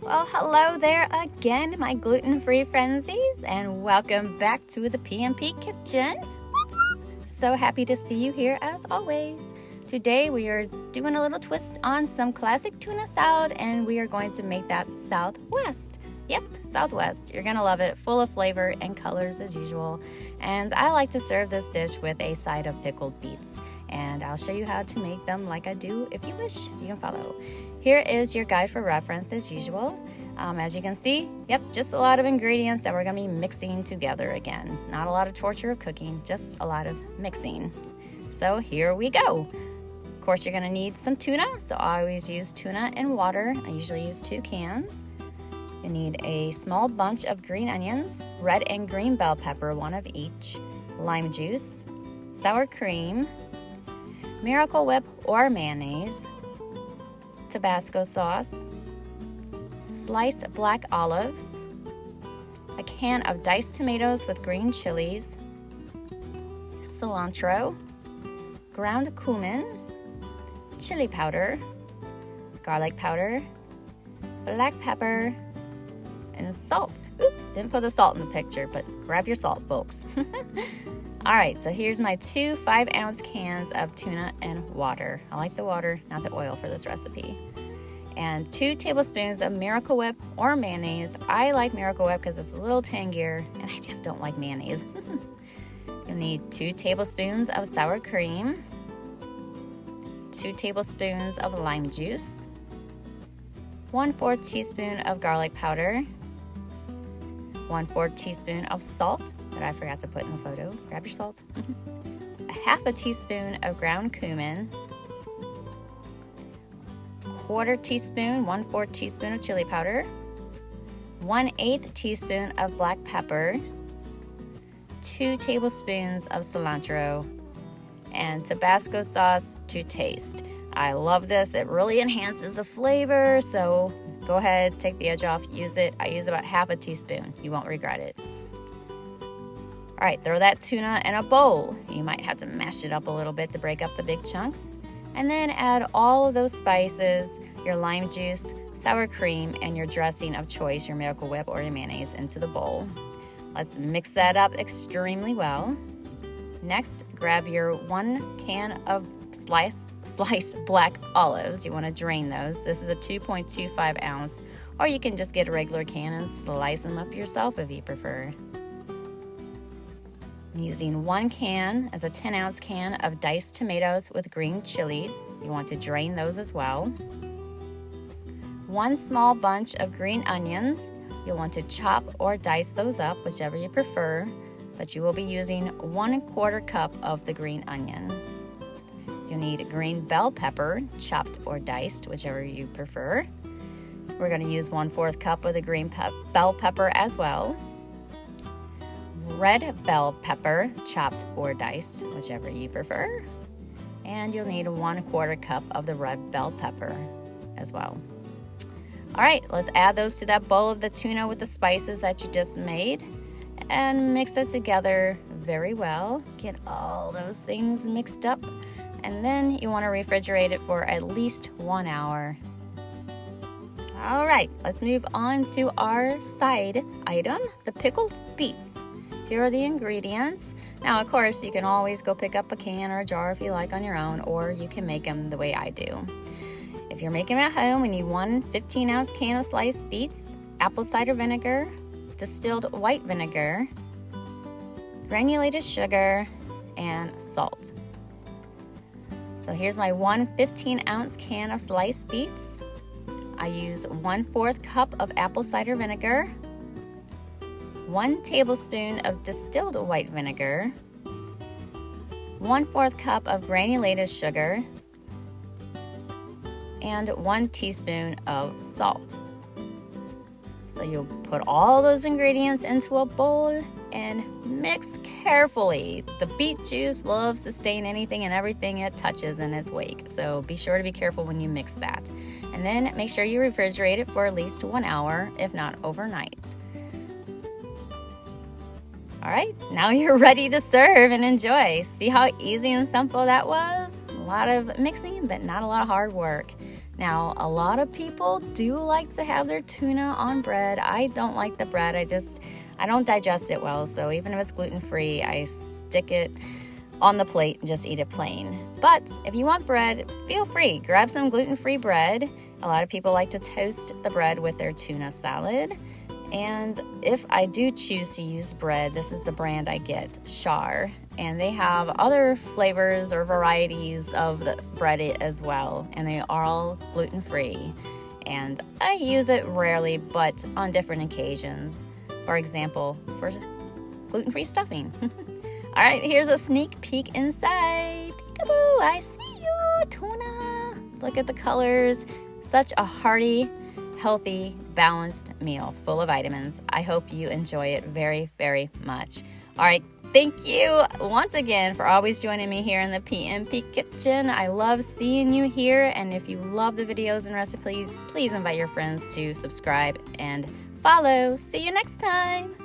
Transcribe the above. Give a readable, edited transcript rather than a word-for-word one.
Well, hello there again, my gluten-free frenzies, and welcome back to the PmP Kitchen. So happy to see you here as always. Today we are doing a little twist on some classic tuna salad, and we are going to make that Southwest. Yep, Southwest. You're gonna love it, full of flavor and colors as usual. And I like to serve this dish with a side of pickled beets. And I'll show you how to make them like I do. If you wish, you can follow. Here is your guide for reference as usual. As you can see, yep, just a lot of ingredients that we're gonna be mixing together again. Not a lot of torture of cooking, just a lot of mixing. So here we go. Of course, you're gonna need some tuna. So I always use tuna and water. I usually use 2 cans. You need a small bunch of green onions, red and green bell pepper, 1 of each, lime juice, sour cream, Miracle Whip or mayonnaise, Tabasco sauce, sliced black olives, a can of diced tomatoes with green chilies, cilantro, ground cumin, chili powder, garlic powder, black pepper, and salt. Oops, didn't put the salt in the picture, but grab your salt, folks. All right, so here's my 2 5-ounce cans of tuna and water. I like the water, not the oil for this recipe. And 2 tablespoons of Miracle Whip or mayonnaise. I like Miracle Whip because it's a little tangier, and I just don't like mayonnaise. You'll need 2 tablespoons of sour cream, 2 tablespoons of lime juice, 1/4 teaspoon of garlic powder, 1/4 teaspoon of salt that I forgot to put in the photo. Grab your salt. A 1/2 teaspoon of ground cumin, 1/4 teaspoon, 1/4 teaspoon of chili powder, 1/8 teaspoon of black pepper, 2 tablespoons of cilantro, and Tabasco sauce to taste. I love this. It really enhances the flavor, so go ahead, take the edge off, use it. I use about 1/2 teaspoon. You won't regret it. All right, throw that tuna in a bowl. You might have to mash it up a little bit to break up the big chunks. And then add all of those spices, your lime juice, sour cream, and your dressing of choice, your Miracle Whip or your mayonnaise, into the bowl. Let's mix that up extremely well. Next, grab your 1 can of sliced black olives. You want to drain those. This is a 2.25 ounce, or you can just get a regular can and slice them up yourself if you prefer. I'm using 1 can as a 10-ounce can of diced tomatoes with green chilies. You want to drain those as well. 1 small bunch of green onions. You'll want to chop or dice those up, whichever you prefer, but you will be using 1/4 cup of the green onion. You'll need green bell pepper, chopped or diced, whichever you prefer. We're going to use 1/4 cup of the green bell pepper as well. Red bell pepper, chopped or diced, whichever you prefer. And you'll need 1/4 cup of the red bell pepper as well. All right, let's add those to that bowl of the tuna with the spices that you just made and mix it together very well. Get all those things mixed up. And then you want to refrigerate it for at least 1 hour. All right, let's move on to our side item, the pickled beets. Here are the ingredients. Now, of course, you can always go pick up a can or a jar if you like on your own, or you can make them the way I do. If you're making them at home, we need 1 15-ounce can of sliced beets, apple cider vinegar, distilled white vinegar, granulated sugar, and salt. So here's my 1 15-ounce can of sliced beets. I use 1/4 cup of apple cider vinegar, 1 tablespoon of distilled white vinegar, 1/4 cup of granulated sugar, and 1 teaspoon of salt. So you'll put all those ingredients into a bowl and mix carefully. The beet juice loves to stain anything and everything it touches in its wake, so be sure to be careful when you mix that. And then make sure you refrigerate it for at least 1 hour, if not overnight. All right, now you're ready to serve and enjoy. See how easy and simple that was? A lot of mixing, but not a lot of hard work. Now, a lot of people do like to have their tuna on bread. I don't like the bread. I don't digest it well, so even if it's gluten-free, I stick it on the plate and just eat it plain. But if you want bread, feel free. Grab some gluten-free bread. A lot of people like to toast the bread with their tuna salad. And if I do choose to use bread, this is the brand I get, Char. And they have other flavors or varieties of the bread as well. And they are all gluten-free. And I use it rarely, but on different occasions. For example, for gluten-free stuffing. All right, here's a sneak peek inside. Peekaboo, I see you, tuna. Look at the colors. Such a hearty, healthy, balanced meal full of vitamins. I hope you enjoy it very, very much. All right, thank you once again for always joining me here in the PmP Kitchen. I love seeing you here, and if you love the videos and recipes, please invite your friends to subscribe and follow. See you next time.